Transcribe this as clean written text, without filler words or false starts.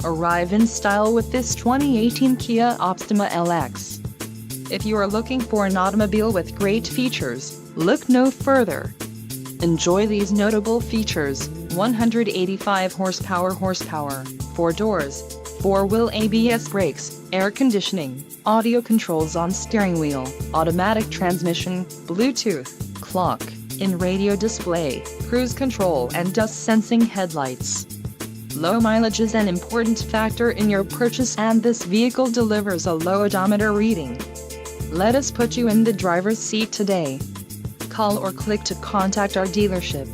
Arrive in style with this 2018 Kia Optima LX. If you are looking for an automobile with great features, look no further. Enjoy these notable features: 185 horsepower, 4 doors, 4-wheel ABS brakes, air conditioning, audio controls on steering wheel, automatic transmission, Bluetooth, clock, in-radio display, cruise control and dust sensing headlights. Low mileage is an important factor in your purchase, and this vehicle delivers a low odometer reading. Let us put you in the driver's seat today. Call or click to contact our dealership.